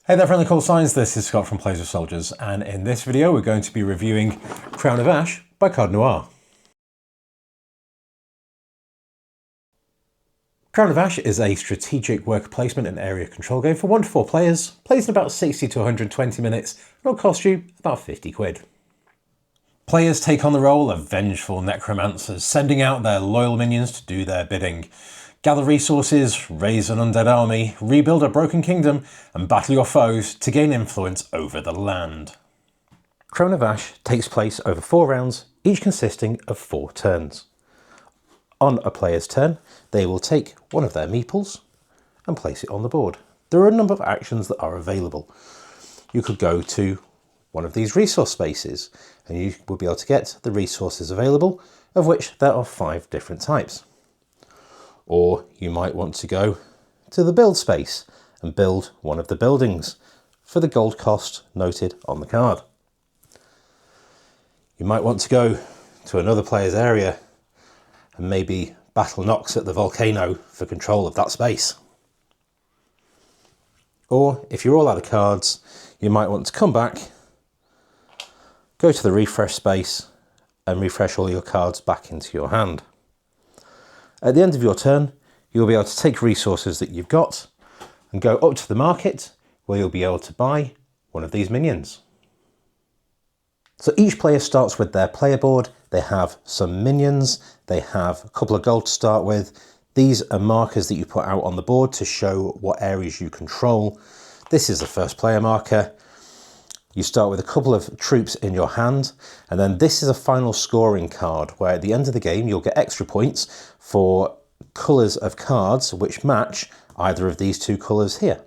Hey there friendly call signs, this is Scott from Plays with Soldiers, and in this video we're going to be reviewing Crown of Ash by Card Noir. Crown of Ash is a strategic worker placement and area control game for 1 to 4 players, plays in about 60 to 120 minutes, and will cost you about 50 quid. Players take on the role of vengeful necromancers, sending out their loyal minions to do their bidding. Gather resources, raise an undead army, rebuild a broken kingdom, and battle your foes to gain influence over the land. Crown of Ash takes place over 4 rounds, each consisting of 4 turns. On a player's turn, they will take one of their meeples and place it on the board. There are a number of actions that are available. You could go to one of these resource spaces and you will be able to get the resources available, of which there are 5 different types. Or you might want to go to the build space and build one of the buildings for the gold cost noted on the card. You might want to go to another player's area and maybe battle Nox at the volcano for control of that space. Or if you're all out of cards, you might want to come back, go to the refresh space and refresh all your cards back into your hand. At the end of your turn, you'll be able to take resources that you've got and go up to the market where you'll be able to buy one of these minions. So each player starts with their player board. They have some minions, they have a couple of gold to start with. These are markers that you put out on the board to show what areas you control. This is the first player marker. You start with a couple of troops in your hand, and then this is a final scoring card where at the end of the game you'll get extra points for colours of cards which match either of these 2 colours here.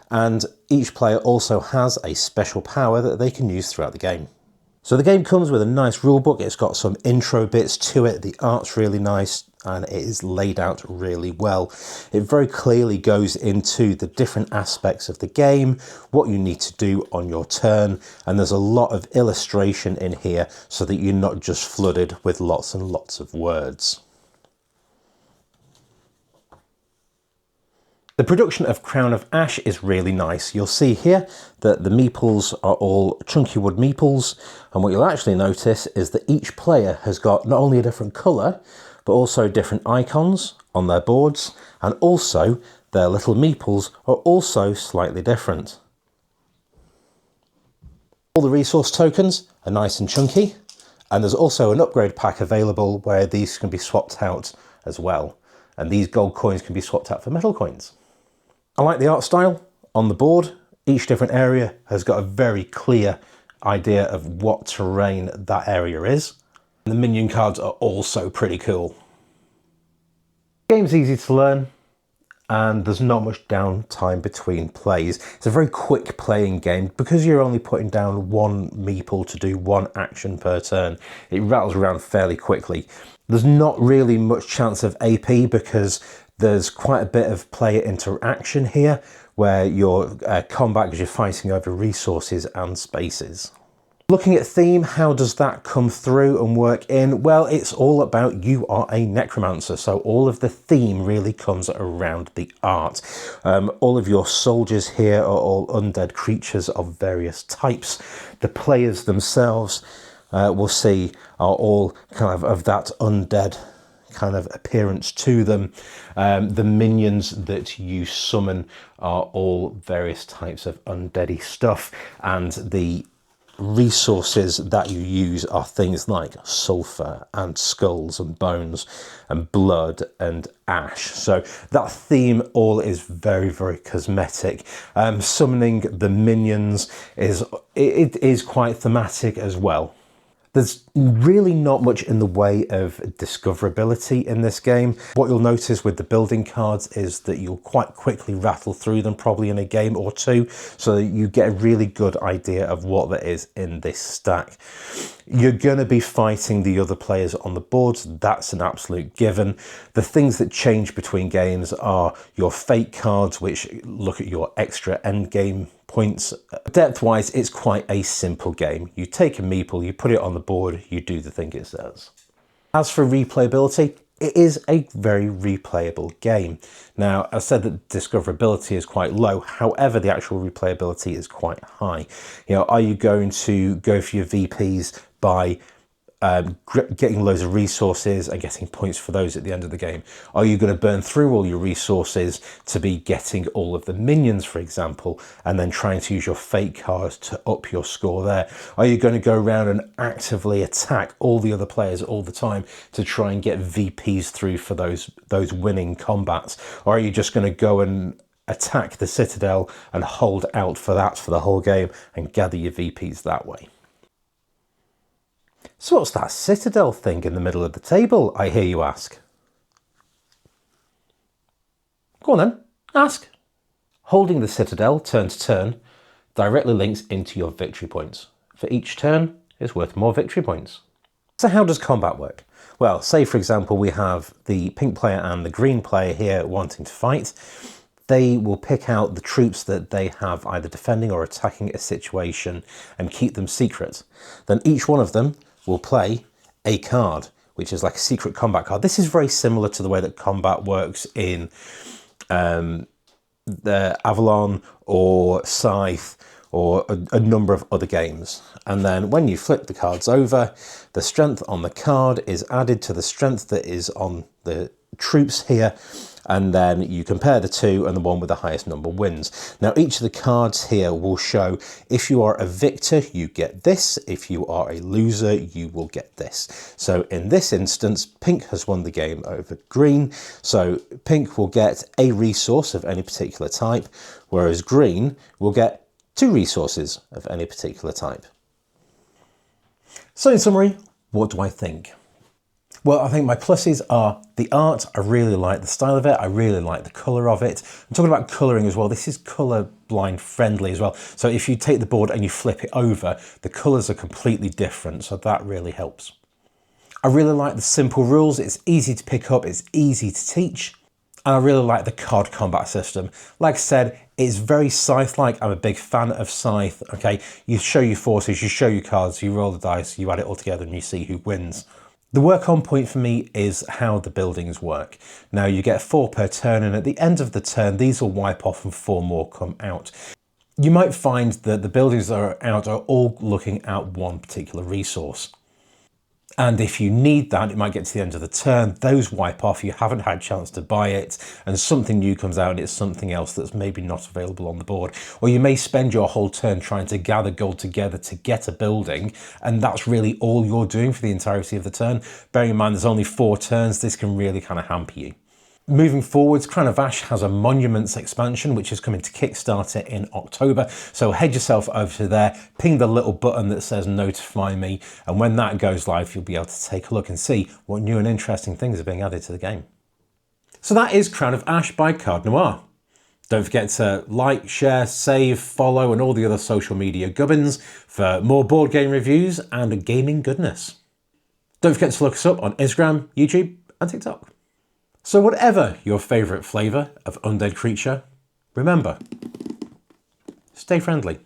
And each player also has a special power that they can use throughout the game. So the game comes with a nice rulebook. It's got some intro bits to it. The art's really nice and it is laid out really well. It very clearly goes into the different aspects of the game, what you need to do on your turn, and there's a lot of illustration in here so that you're not just flooded with lots and lots of words. The production of Crown of Ash is really nice. You'll see here that the meeples are all chunky wood meeples, and what you'll actually notice is that each player has got not only a different colour, but also different icons on their boards, and also their little meeples are also slightly different. All the resource tokens are nice and chunky, and there's also an upgrade pack available where these can be swapped out as well, and these gold coins can be swapped out for metal coins. I like the art style on the board. Each different area has got a very clear idea of what terrain that area is. The minion cards are also pretty cool. The game's easy to learn and there's not much downtime between plays. It's a very quick playing game because you're only putting down 1 meeple to do 1 action per turn. It rattles around fairly quickly. There's not really much chance of AP because there's quite a bit of player interaction here where your combat because you're fighting over resources and spaces. Looking at theme, how does that come through and work in? Well, it's all about you are a necromancer, so all of the theme really comes around the art. All of your soldiers here are all undead creatures of various types. The players themselves, we'll see, are all kind of that undead kind of appearance to them. The minions that you summon are all various types of undeady stuff, and the resources that you use are things like sulfur and skulls and bones and blood and ash. So that theme all is very, very cosmetic. Summoning the minions is quite thematic as well. There's really not much in the way of discoverability in this game. What you'll notice with the building cards is that you'll quite quickly rattle through them, probably in a game or 2, so that you get a really good idea of what there is in this stack. You're going to be fighting the other players on the boards, that's an absolute given. The things that change between games are your fate cards, which look at your extra end game points. Depth-wise, it's quite a simple game. You take a meeple, you put it on the board, you do the thing it says. As for replayability, it is a very replayable game. Now, I said that discoverability is quite low, however, the actual replayability is quite high. You know, are you going to go for your VPs by getting loads of resources and getting points for those at the end of the game? Are you going to burn through all your resources to be getting all of the minions, for example, and then trying to use your fate cards to up your score there? Are you going to go around and actively attack all the other players all the time to try and get VPs through for those winning combats? Or are you just going to go and attack the Citadel and hold out for that for the whole game and gather your VPs that way? So what's that Citadel thing in the middle of the table, I hear you ask? Go on then, ask. Holding the Citadel turn to turn directly links into your victory points. For each turn, it's worth more victory points. So how does combat work? Well, say for example we have the pink player and the green player here wanting to fight. They will pick out the troops that they have either defending or attacking a situation and keep them secret. Then each one of them will play a card, which is like a secret combat card. This is very similar to the way that combat works in the Avalon or Scythe or a number of other games. And then when you flip the cards over, the strength on the card is added to the strength that is on the troops here, and then you compare the two and the one with the highest number wins. Now each of the cards here will show if you are a victor you get this, if you are a loser you will get this. So in this instance pink has won the game over green, so pink will get a resource of any particular type, whereas green will get 2 resources of any particular type. So in summary, what do I think? Well, I think my pluses are the art. I really like the style of it. I really like the colour of it. I'm talking about colouring as well. This is colour blind friendly as well. So if you take the board and you flip it over, the colours are completely different. So that really helps. I really like the simple rules. It's easy to pick up. It's easy to teach. And I really like the card combat system. Like I said, it's very Scythe-like. I'm a big fan of Scythe. Okay, you show your forces, you show your cards, you roll the dice, you add it all together and you see who wins. The work on point for me is how the buildings work. Now you get 4 per turn, and at the end of the turn these will wipe off and 4 more come out. You might find that the buildings that are out are all looking at one particular resource. And if you need that, it might get to the end of the turn, those wipe off, you haven't had a chance to buy it, and something new comes out and it's something else that's maybe not available on the board. Or you may spend your whole turn trying to gather gold together to get a building, and that's really all you're doing for the entirety of the turn. Bearing in mind there's only 4 turns, this can really kind of hamper you. Moving forwards, Crown of Ash has a Monuments expansion which is coming to Kickstarter in October, so head yourself over to there, ping the little button that says notify me, and when that goes live you'll be able to take a look and see what new and interesting things are being added to the game. So that is Crown of Ash by Card Noir. Don't forget to like, share, save, follow and all the other social media gubbins for more board game reviews and gaming goodness. Don't forget to look us up on Instagram, YouTube and TikTok. So whatever your favourite flavour of undead creature, remember, stay friendly.